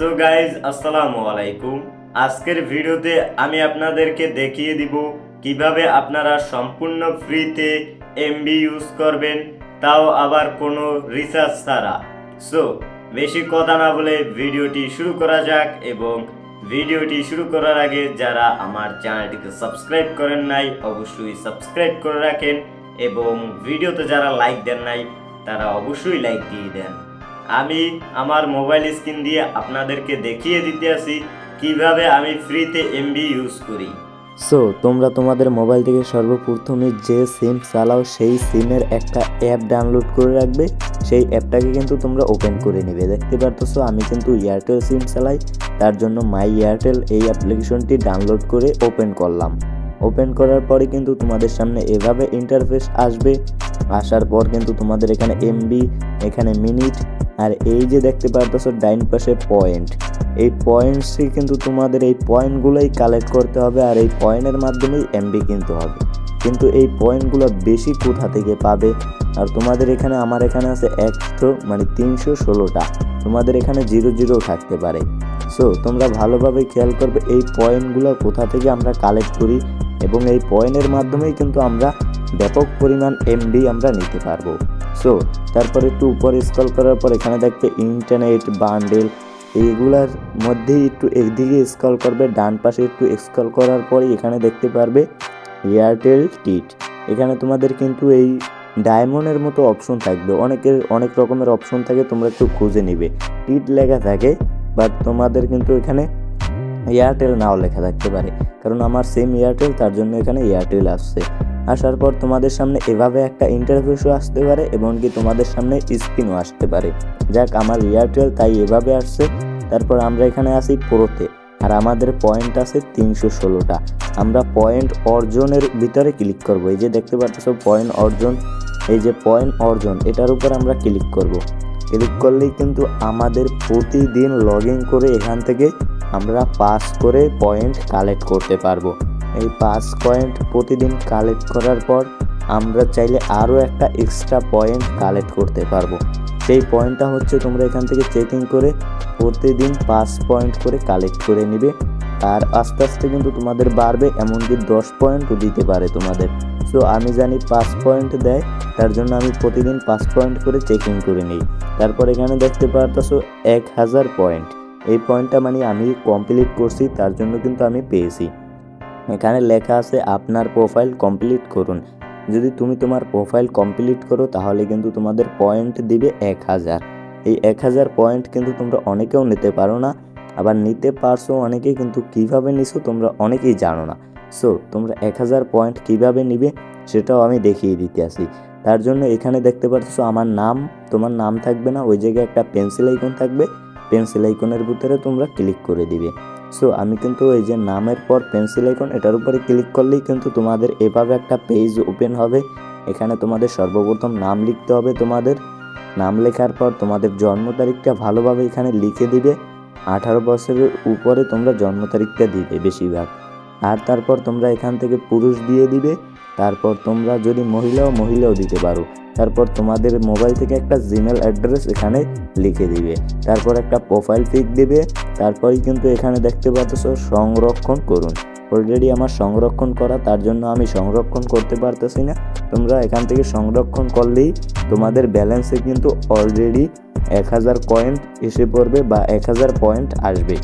So guys আসসালামু আলাইকুম। আজকের ভিডিওতে আমি আপনাদেরকে দেখিয়ে দিব কিভাবে আপনারা সম্পূর্ণ ফ্রিতে এমবি ইউজ করবেন, তাও আবার কোনো রিচার্জ ছাড়া। সো বেশি কথা না বলে ভিডিওটি শুরু করা যাক। এবং ভিডিওটি শুরু করার আগে যারা আমার চ্যানেলটিকে সাবস্ক্রাইব করেন নাই অবশ্যই সাবস্ক্রাইব করে রাখেন, এবং ভিডিওতে যারা লাইক দেন নাই তারা অবশ্যই লাইক দিয়ে দেন। আমি আমার মোবাইল স্ক্রিন দিয়ে আপনাদেরকে দেখিয়ে দিতে আসি কিভাবে আমি ফ্রিতে এমবি ইউজ করি। সো তোমরা তোমাদের মোবাইল থেকে সর্বপ্রথমে যে সিম চালাও সেই সিমের একটা অ্যাপ ডাউনলোড করে রাখবে। সেই অ্যাপটাকে কিন্তু তোমরা ওপেন করে নিবে। দেখতে পারতেছো আমি কিন্তু এয়ারটেল সিম চালাই, তার জন্য মাই এয়ারটেল এই অ্যাপ্লিকেশনটি ডাউনলোড করে ওপেন করলাম। ওপেন করার পরে কিন্তু তোমাদের সামনে এভাবে ইন্টারফেস আসবে। আসার পর কিন্তু তোমাদের এখানে এমবি, এখানে মিনিট, আর এই যে দেখতে পারতেছো ডাইন পাশে পয়েন্ট, এই পয়েন্টসই কিন্তু তোমাদের এই পয়েন্টগুলোই কালেক্ট করতে হবে, আর এই পয়েন্টের মাধ্যমেই এমবি কিনতে হবে। কিন্তু এই পয়েন্টগুলো বেশি কোথা থেকে পাবে? আর তোমাদের এখানে আমার এখানে আছে 316টা, তোমাদের এখানে 00 থাকতে পারে। সো তোমরা ভালোভাবে খেয়াল করবে এই পয়েন্টগুলো কোথা থেকে আমরা কালেক্ট করি, এবং এই পয়েন্টের মাধ্যমেই কিন্তু আমরা ব্যাপক পরিমাণ এমবি আমরা নিতে পারবো। সো তারপর একটু উপরে স্ক্রল করার পর এখানে দেখবে ইন্টারনেট বান্ডেল, এইগুলার মধ্যেই একটু একদিকে স্ক্রল করবে, ডান পাশে একটু স্ক্রল করার পরে এখানে দেখতে পারবে এয়ারটেল টিট। এখানে তোমাদের কিন্তু এই ডায়মন্ডের মতো অপশন থাকবে, অনেক রকমের অপশন থাকে, তোমরা একটু খুঁজে নিবে। টিট লেখা থাকে, বাট তোমাদের কিন্তু এখানে এয়ারটেল নাও লেখা থাকতে পারে, কারণ আমার সেম এয়ারটেল, তার জন্য এখানে এয়ারটেল আসছে। আসার পর তোমাদের সামনে এভাবে একটা ইন্টারফেসও আসতে পারে, এবং কি তোমাদের সামনে স্ক্রিনও আসতে পারে। যাক আমার এয়ারটেল তাই এভাবে আসছে। তারপর আমরা এখানে আসি প্রোতে, আর আমাদের পয়েন্ট আছে 316টা। আমরা পয়েন্ট অর্জনের ভিতরে ক্লিক করব। এই যে দেখতে পাচ্ছ পয়েন্ট অর্জন, এই যে পয়েন্ট অর্জন, এটার উপর আমরা ক্লিক করব। ক্লিক করলেই কিন্তু আমাদের প্রতিদিন লগ ইন করে এখান থেকে আমরা 5 করে পয়েন্ট কালেক্ট করতে পারবো। এই 5 পয়েন্ট প্রতিদিন কালেক্ট করার পর আমরা চাইলে আরও একটা এক্সট্রা পয়েন্ট কালেক্ট করতে পারবো। সেই পয়েন্টটা হচ্ছে তোমরা এখান থেকে চেকিং করে প্রতিদিন 5 পয়েন্ট করে কালেক্ট করে নিবে, আর আস্তে আস্তে কিন্তু তোমাদের বাড়বে, এমনকি 10 পয়েন্টও দিতে পারে তোমাদের। সো আমি জানি 5 পয়েন্ট দেয়, তার জন্য আমি প্রতিদিন 5 পয়েন্ট করে চেকিং করে নিই। তারপর এখানে দেখতে পারতেছো 1000 পয়েন্ট, এই পয়েন্টটা মানে আমি কমপ্লিট করছি, তার জন্য কিন্তু আমি পেয়েছি। এখানে লেখা আছে আপনার প্রোফাইল কমপ্লিট করুন। যদি তুমি তোমার প্রোফাইল কমপ্লিট করো তাহলে কিন্তু তোমাদের পয়েন্ট দিবে 1000। এই 1000 পয়েন্ট কিন্তু তোমরা অনেকেও নিতে পারো না, আবার নিতে পারছো অনেকেই, কিন্তু কিভাবে নিছো তোমরা অনেকেই জানো না। সো তোমরা 1000 পয়েন্ট কিভাবে নিবে সেটাও আমি দেখিয়ে দিতে আসি। তার জন্য এখানে দেখতে পাচ্ছ আমার নাম, তোমার নাম থাকবে না, ওই জায়গায় একটা পেন্সিল আইকন থাকবে, পেন্সিল আইকনের ভিতরে তোমরা ক্লিক করে দিবে। সো আমি কিন্তু এই যে নামের পর পেন্সিল আইকন, এটার উপরে ক্লিক করলেই কিন্তু তোমাদের এভাবে একটা পেজ ওপেন হবে। এখানে তোমাদের সর্বপ্রথম নাম লিখতে হবে। তোমাদের নাম লেখার পর তোমাদের জন্ম তারিখটা ভালোভাবে এখানে লিখে দিবে। 18 বছরের উপরে তোমরা জন্ম তারিখটা দিবে বেশিরভাগ। আর তারপর তোমরা এখান থেকে পুরুষ দিয়ে দিবে। তারপর তোমরা যদি মহিলাও দিতে পারো। তারপর তোমাদের মোবাইল থেকে একটা জিমেল অ্যাড্রেস এখানে লিখে দিবে। তারপর একটা প্রোফাইল পিক দিবে। তারপরেই কিন্তু এখানে দেখতে পাচ্ছ সংরক্ষণ করুন। অলরেডি আমার সংরক্ষণ করা, তার জন্য আমি সংরক্ষণ করতে পারতেছি না। তোমরা এখান থেকে সংরক্ষণ করলেই তোমাদের ব্যালেন্সে কিন্তু অলরেডি 1000 পয়েন্ট এসে পড়বে, বা 1000 পয়েন্ট আসবে।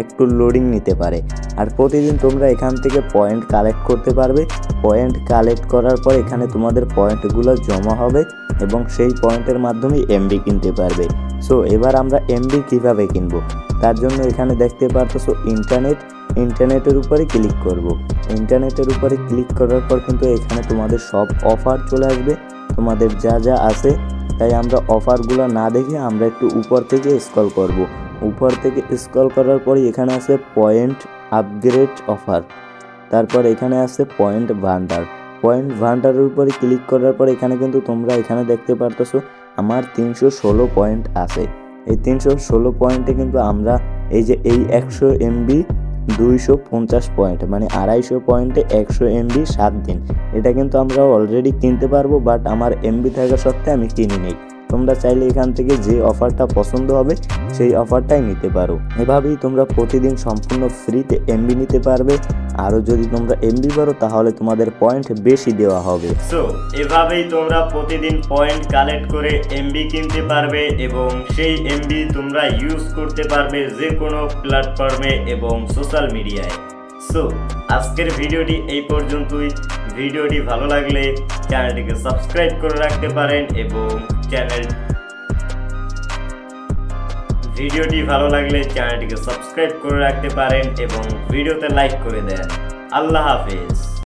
একটু লোডিং নিতে পারে। আর প্রতিদিন তোমরা এখান থেকে পয়েন্ট কালেক্ট করতে পারবে। পয়েন্ট কালেক্ট করার পর এখানে তোমাদের পয়েন্টগুলো জমা হবে, এবং সেই পয়েন্টের মাধ্যমে এমবি কিনতে পারবে। সো এবার আমরা এমবি কিভাবে কিনবো, তার জন্য এখানে দেখতে পারতেছো ইন্টারনেটের উপরে ক্লিক করব। ইন্টারনেটের উপরে ক্লিক করার পর কিন্তু এখানে তোমাদের সব অফার চলে আসবে, তোমাদের যা যা আছে। তাই আমরা অফারগুলো না দেখে আমরা একটু উপর থেকে স্ক্রল করব। উপর থেকে স্ক্রল করার পরে এখানে আছে পয়েন্ট আপগ্রেড অফার, তারপর এখানে আছে পয়েন্ট ভান্ডারের উপরে ক্লিক করার পর এখানে কিন্তু তোমরা এখানে দেখতে পারতেছো আমার 316 পয়েন্ট আছে। এই 316 পয়েন্টে কিন্তু আমরা এই যে এই 100 এমবি 250 পয়েন্ট, মানে 250 পয়েন্টে 100 এমবি 7 দিন, এটা কিন্তু আমরা অলরেডি কিনতে পারবো। বাট আমার এমবি থাকা সত্ত্বে আমি কিনি নেই, তোমরা চাইলে এখান থেকে যে অফারটা পছন্দ হবে সেই অফারটাই নিতে পারো। এভাবেই তোমরা প্রতিদিন সম্পূর্ণ ফ্রিতে এমবি নিতে পারবে। আরও যদি তোমরা এমবি পারো তাহলে তোমাদের পয়েন্ট বেশি দেওয়া হবে। সো এভাবেই তোমরা প্রতিদিন পয়েন্ট কালেক্ট করে এমবি কিনতে পারবে এবং সেই এমবি তোমরা ইউজ করতে পারবে যে কোনো প্ল্যাটফর্মে এবং সোশ্যাল মিডিয়ায়। সো আজকের ভিডিওটি এই পর্যন্তই। ভিডিওটি ভালো লাগলে চ্যানেলটিকে সাবস্ক্রাইব করে রাখতে পারেন এবং ভিডিওতে লাইক করে দেন। আল্লাহ হাফেজ।